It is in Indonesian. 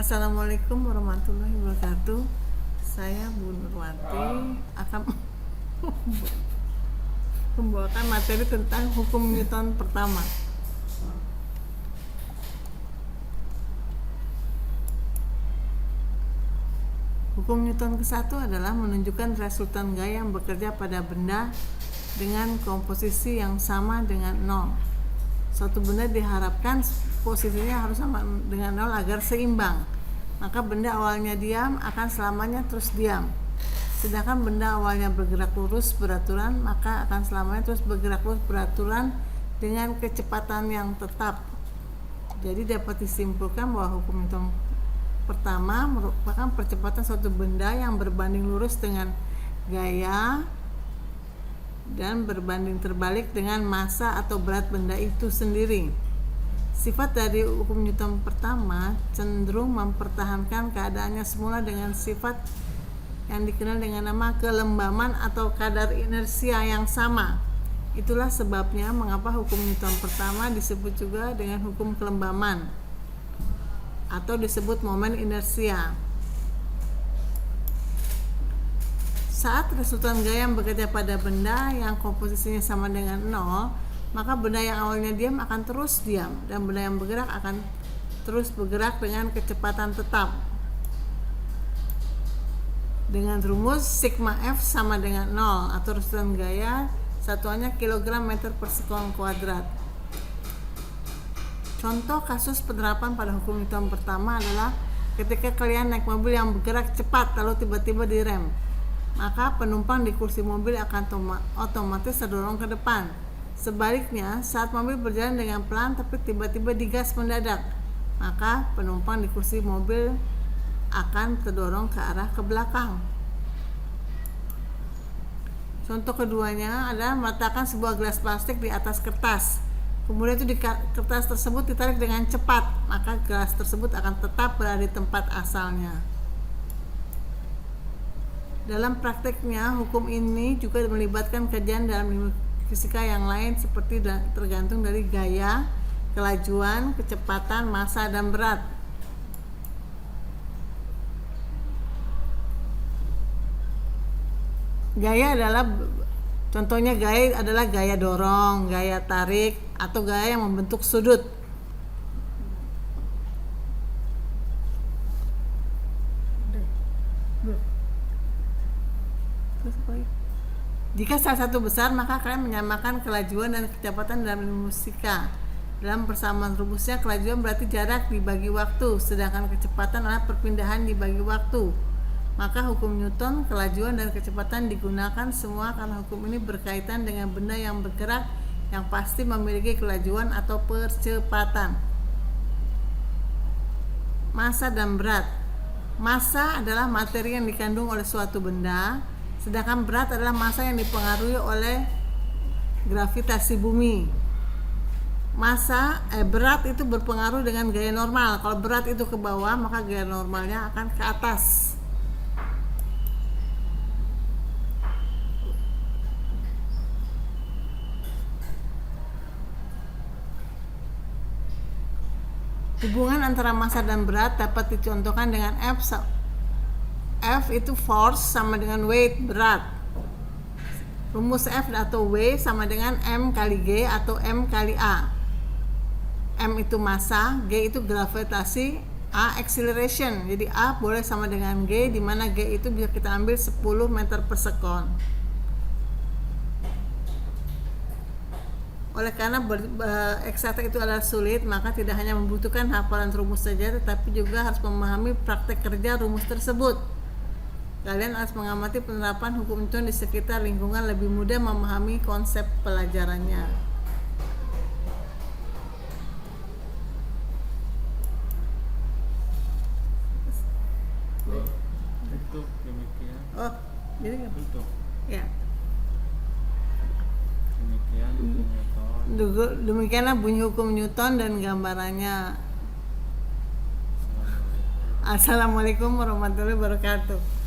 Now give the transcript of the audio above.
Assalamualaikum warahmatullahi wabarakatuh. Saya Bu Nurwati akan membawakan materi tentang hukum Newton pertama. Hukum Newton ke-1 adalah menunjukkan resultan gaya yang bekerja pada benda dengan komposisi yang sama dengan 0. Suatu benda diharapkan posisinya harus sama dengan 0 agar seimbang. Maka benda awalnya diam akan selamanya terus diam. Sedangkan benda awalnya bergerak lurus beraturan, maka akan selamanya terus bergerak lurus beraturan dengan kecepatan yang tetap. Jadi dapat disimpulkan bahwa hukum Newton pertama merupakan percepatan suatu benda yang berbanding lurus dengan gaya dan berbanding terbalik dengan massa atau berat benda itu sendiri. Sifat dari hukum Newton pertama cenderung mempertahankan keadaannya semula dengan sifat yang dikenal dengan nama kelembaman atau kadar inersia yang sama. Itulah sebabnya mengapa hukum Newton pertama disebut juga dengan hukum kelembaman atau disebut momen inersia. Saat resultan gaya yang bekerja pada benda yang komposisinya sama dengan 0, maka benda yang awalnya diam akan terus diam dan benda yang bergerak akan terus bergerak dengan kecepatan tetap. Dengan rumus sigma F sama dengan 0 atau resultan gaya satuannya kilogram meter per sekon kuadrat. Contoh kasus penerapan pada hukum Newton pertama adalah ketika kalian naik mobil yang bergerak cepat lalu tiba-tiba direm, maka penumpang di kursi mobil akan otomatis terdorong ke depan. Sebaliknya, saat mobil berjalan dengan pelan tapi tiba-tiba digas mendadak, maka penumpang di kursi mobil akan terdorong ke arah ke belakang. Contoh keduanya adalah meletakkan sebuah gelas plastik di atas kertas. Kemudian itu di kertas tersebut ditarik dengan cepat, maka gelas tersebut akan tetap berada di tempat asalnya. Dalam prakteknya, hukum ini juga melibatkan kajian dalam ilmu fisika yang lain seperti tergantung dari gaya, kelajuan, kecepatan, massa, dan berat. Gaya adalah contohnya gaya dorong, gaya tarik, atau gaya yang membentuk sudut. Jika salah satu besar, maka kalian menyamakan kelajuan dan kecepatan dalam ilmu fisika. Dalam persamaan rumusnya, kelajuan berarti jarak dibagi waktu, sedangkan kecepatan adalah perpindahan dibagi waktu. Maka hukum Newton, kelajuan dan kecepatan digunakan semua karena hukum ini berkaitan dengan benda yang bergerak yang pasti memiliki kelajuan atau percepatan. Massa dan berat. Massa adalah materi yang dikandung oleh suatu benda, sedangkan berat adalah massa yang dipengaruhi oleh gravitasi bumi. Berat itu berpengaruh dengan gaya normal. Kalau berat itu ke bawah, maka gaya normalnya akan ke atas. Hubungan antara massa dan berat dapat dicontohkan dengan F itu force sama dengan weight, berat. Rumus F atau W sama dengan M kali G atau M kali A. M itu massa, G itu gravitasi, A acceleration. Jadi A boleh sama dengan G, di mana G itu bisa kita ambil 10 meter per sekon. Oleh karena eksakta itu adalah sulit, maka tidak hanya membutuhkan hafalan rumus saja, tetapi juga harus memahami praktek kerja rumus tersebut. Kalian harus mengamati penerapan hukum Newton di sekitar lingkungan lebih mudah memahami konsep pelajarannya. Untuk demikian. Oh, jadi Untuk ya. demikian hukum Newton. Demikianlah bunyi hukum Newton dan gambarannya. Assalamualaikum warahmatullahi wabarakatuh.